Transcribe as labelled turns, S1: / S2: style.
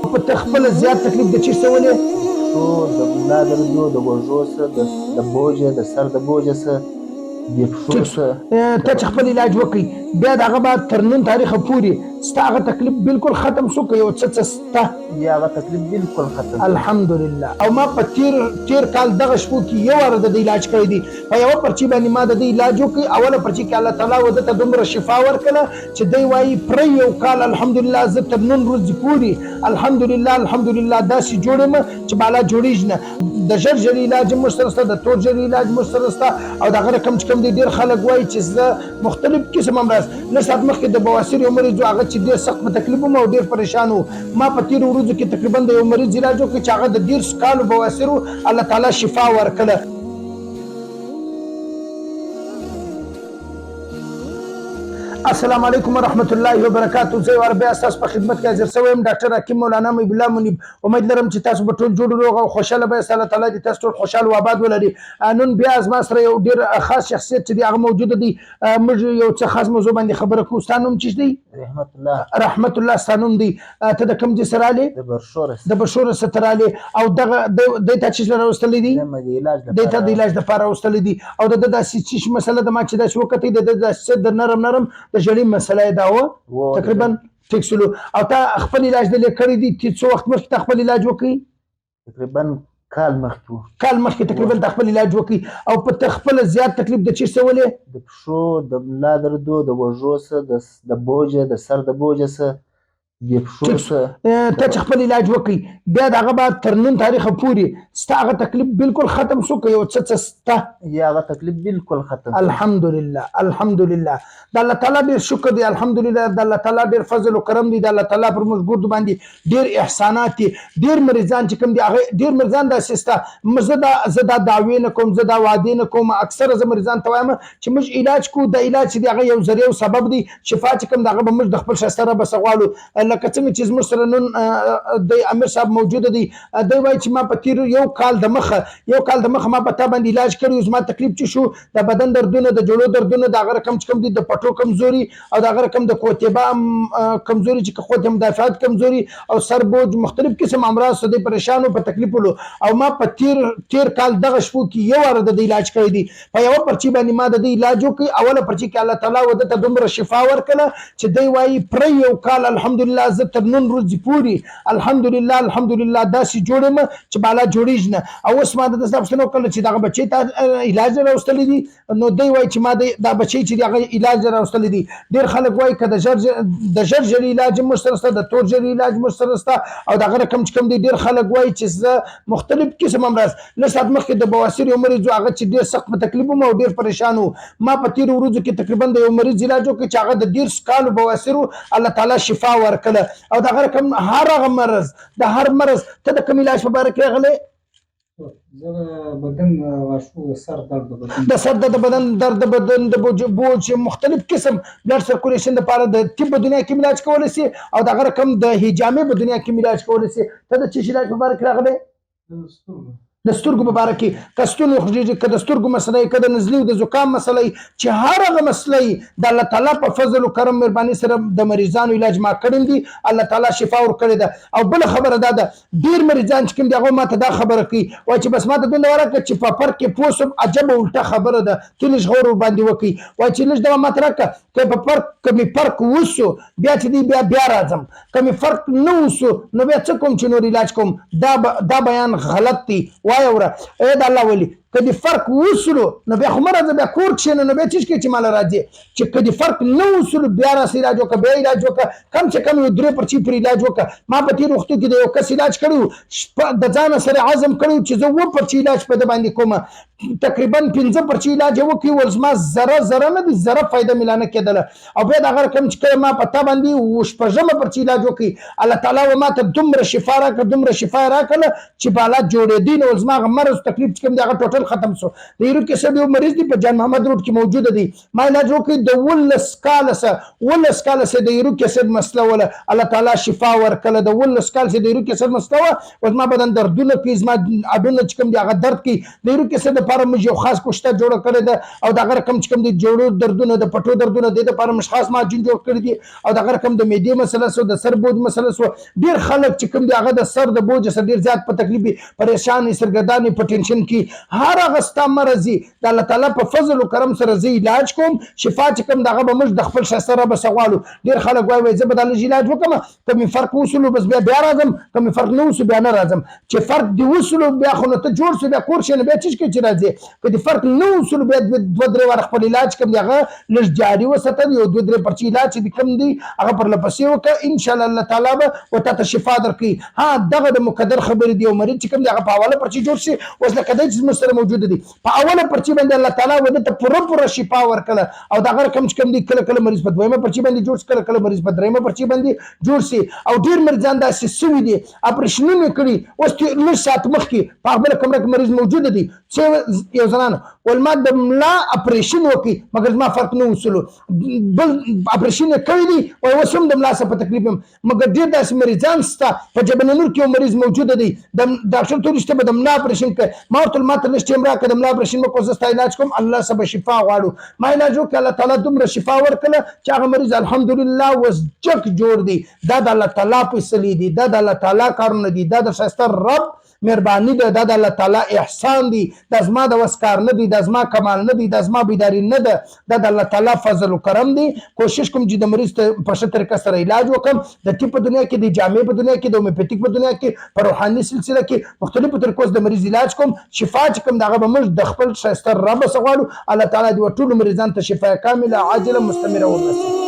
S1: په تخپل زیات تکلیف د چی سوالې
S2: شو د ملا دردو د وږو څه د بوجه د سر د بوجه څه د پښو
S1: ټیک
S2: څه
S1: ته چې خپل علاج وکړي بیا د هغه بعد تر نن تاریخه پورې ستا هغه تکلیف بالکل ختم شو که یو څه سته
S2: یا هغه تکلیف بالکل ختم شو.
S1: الحمدلله. او ما په تیر کال دغه شپو کې یو واره د علاج کړی دی په یوه پرچي باندې ما د علاج وکړي. اوله پرچي کې الله تعالی ودته دومره شفا ورکړه چې دی وایي پرې یو کال الحمدلله زه تر نن ورځې پورې الحمدلله داسې جوړ یم چې بالا جوړېږي نه. د ژر علاج مو سره شته، د تور ژر علاج مو سره شته. او دغه رقم چې کوم دی ډېر خلک وایي چې زه مختلف قسم امراض لږ ساعت مخکې د بواسیر یو مریض و هغه چې ډېر سخت په تکلیف وم او ډېر پریشان و. ما په تېرو ورځو کې تقریبا د یو مریض علاج وکړ چې هغه د 10 کالو بواسیر و، الله تعالی شفا ورکړه. السلام علیکم ورحمت الله وبرکاتہ. زه ور بیا تاسو په خدمت کې حاضر شوم ډاکټر حکیم مولانا محب الله منیب. امید لرم چې تاسو به ټول جوړ روغ او خوشاله به الله تعالی دې تاسو ټول خوشاله او آباد ولري. نن بیا زما سره یو ډیر خاص شخصیت چې هغه موجود دی. موږ یو څه خاص موضوع باندې خبره کوو. ستانوم چې دی رحمت الله ستانوم دی. ته د کوم ځای سره علي؟ د بشور سترالی. او دغه د ته چې راوستل دي د ته د علاج لپاره راوستل دي. او د داسې چې مسله د ما چې د وخت د نرم د جړی مسله دا و تقریبا ټیکسلو. او تا خپل علاج د لیکړی دي چې څو وخت مخکې خپل علاج وکړي؟
S2: تقریبا کال
S1: مخکې تقریبا خپل علاج وکړي. او په خپل زیات تکلیف د چی سوالې
S2: د پښو د ملا دردو د وږو څه د بوجه د سر د بوجه څه د پښو څه
S1: ته چې خپل علاج وکړي بیا د هغه بعد تر نن تاریخه پورې ستا هغه تکلیف بالکل ختم شو که یو څه سته
S2: یا هغه تکلیف بالکل ختم.
S1: الحمدلله د الله تعالی ډیر شکر دی. الحمدلله د الله تعالی ډیر فضل او کرم دی. د الله تعالی پر موږ ګرد باندې ډیر احسانات دي. ډیر مریضان چې کوم دي هغه ډیر مریضان داسې سته. زه دا دعوی نه کوم، زه دا وعدې نه کوم. اکثره زه مریضان ته وایم چې موږ علاج کوو. د علاج چې دی هغه یو ذریعه او سبب دی. شفا چې کوم دغه به موږ د خپل ښایسته رب څخه غواړو. لکه څنګه چې زموږ سره نن د امیر صاحب موجود دی. دی وایي چې ما په تیر یو کال د مخه ما په تا باندې علاج کړی. زما تکلیف چې شو د بدن دردونه، د جوړو دردونه، د هغه رقم چې کوم دي د پټو کمزوري او د هغه رقم د کوتبه کمزوري چې قوت مدافعت کمزوري او سر بوج مختلف قسم امراض سده پریشانو په تکلیف ولو. او ما په تیر کال دغه شپو کې یو واره د علاج کړی دی. په یو پرچی باندې ما د علاج وکړي. اوله پرچی کې الله تعالی ودته دومره شفا ورکړه چې دی وایي پرې یو کال الحمدلله زه تر نن ورځې پورې الحمدلله داسې جوړ یم چې بالا جوړېږي نه. او اوس ما د داسې پوښتنه وکړله چې دغه بچی ته علاج راوستلی دي. نو دی وایي چې ما دا بچی چې هغه علاج راوستلی دي. ډېر خلک وایي که د ژر علاج مو سره شته، د تور ژر علاج مو سره شته. او دغه رقم چې کوم دی ډېر خلک وایي چې زه مختلف قسم امراض لږ ساعت مخکې د بواسیر یو مریض و هغه چې ډېر سخت په تکلیف وم او ډېر پریشان و. ما په تېرو ورځو کې تقریبا د یو مریض علاج وکړ چې هغه د 10 کالو بواسیر و، الله تعالی شفا ورکړه. او دغه رقم هر مرض ته د کوم علاج په باره کې راغلی؟ د سر د بدن درد، د بدن د بوج مختلف قسم بلډ سرکولیشن لپاره د طب په دنیا کې علاج کولی شي. او دغه رقم د حجامې په دنیا کې علاج کولی شي. ته د چی علاج په باره کې راغلی؟ د سترګو په باره کې که ستونی خوږېږي، که د سترګو مسله که د نزلي او د زکام مسله چې هر هغه مسله د الله تعالی په فضل او کرم مهرباني سره د مریضانو علاج ما کړی دی. الله تعالی شفا ورکړې ده. او بله خبره دا ده ډېر مریضان چې کوم دي هغه ماته دا خبره کوي وایي چې بس ماته دومره ورکړه چې په فرق کې پوه شم. عجبه الټه خبره ده. ته لږ غور ورباندې وکړي. وایي چې لږ دغه ماته راکړه که په مې فرق وشو بیا چې دی بیا راځم، که مې فرق نه وشو نو بیا څه کوم چې نور علاج کوم. دا بیان غلط دی. وایه وره ای د الله ولی که د فرق وصلو نو بیا خو مه راځه، بیا کور کښېنه. نو بیا څه کوي چې ماله راځي چې که د فرق نه وصلو بیا راسه علاج وکړه، بیا علاج وکړه. کم چې کم یو 3 پرچې پر علاج وکړه. ما په تېرو وختو کې د یو کس علاج کړی د ځانه سره عزم کړی چې زه 2 پرچې علاج په ده باندې کوم. تقریبا 15 پرچې علاج یې وکړي ول زما ذره نه دي ذره فایده ملا نه کېدله. او بیا د هغه رقم چې کله ما په تا باندې 6 پرچې علاج وکړي الله تعالی و ما ته دومره شفا راکړه چې بالا جوړېدي. نو زما هغه مرض تکلیف چې کوم دی هغه ټوټل داخل ختم شو د یوریک اسید یو مریض دی په جان محمد روډ کې موجود دی ما علاج وکړ د 19 کال سه د یوریک اسید مسله ولا الله تعالی شفا ورکړه د 19 کال سه د یوریک اسید مسله او ما بدن دردونه کې زما اډونه چې کوم دی هغه درد کې د یوریک اسید لپاره موږ یو خاص کوشته جوړ کړی ده او دا رقم چې کوم دی جوړو دردونه د پټو دردونه د لپاره مش خاص ماجون جوړ کړی دي او دا رقم د معدې مسله سو د سر بوج مسله سو ډیر خلک چې کوم دی هغه د سر د بوج سره ډیر زیات په تکلیف پریشان سرګرداني په ټینشن کې هر هغه ستا مرزي د الله تعالی په فضل او کرم سره زی علاج کوم شفا چې کوم دغه به موږ د خپل شسره به سوالو ډیر خلک وایي زه به د علاج وکم کوم فرق وصولو بس بیا راځم کوم فرق نه وصو بیا نه راځم چې فرق دی وصولو بیا خو ته جوړ شو بیا کور شنه بیا چې راځي کدي فرق نه وصول بیا دوه درې ور خپل علاج کوم دغه لږ جاري وساتل یو دوه درې پرچی علاج دي کوم دی هغه پر لپسې وکړه ان شاء الله تعالی به وته شفا درکړي ها دغه د مقدر خبر دی او مریض چې کوم دغه په حواله پرچی جوړ شي اوس لکه د چې مستر موجود دي په اوله پرچی باندې الله تعالی ود ته پوره شفا ورکړه او دغه کوم چې کوم دی کله مریض په دویمه پرچی باندې جوړ کله مریض په دریمه پرچی باندې جوړ شي او ډیر مریضان داسې سوي دي اپریشنونه کړي اوس ته لږ سات مخکې په خپل کوم مریض موجود دي چې یو زنانه ولما د ملا اپریشن وکي مګر ما فرق نه وصولو بل اپریشن کوي دي او وسم د ملا څخه تکلیف مګر ډیر داسې مریضان ستا په جبل نور کې مریض موجود دي د ډاکټر ته رښتیا به د ملا اپریشن کوي ما ورته ماته نشته امرا کړه د ملا اپریشن مکو زستا علاج کوم الله سبحانه شفا غواړو ما علاج وکړه الله تعالی دومره شفا ورکړه چې هغه مریض الحمدلله وسجک جوړ دي دا د الله تعالی په سلی دي دا د الله تعالی کارونه دي دا د شستر رب مهرباني ده دا د الله تعالی احسان دي د زما د وسکار نه دي د زما کمال نه دي د زما بيداری نه ده دا د الله تعالی فضل او کرم دي کوشش کوم چې د مریض ته په ښه طریقه سره علاج وکم د طب په دنیا کې د جامع په دنیا کې د هومیوپیتیک په دنیا کې په روحاني سلسله کې مختلفو طریقو د مریض علاج کوم شفا چې کوم دغه به موږ د خپل شایسته رب سغواړو الله تعالی دې ټول مریضان ته شفا کامله عاجله مستمره ورسوي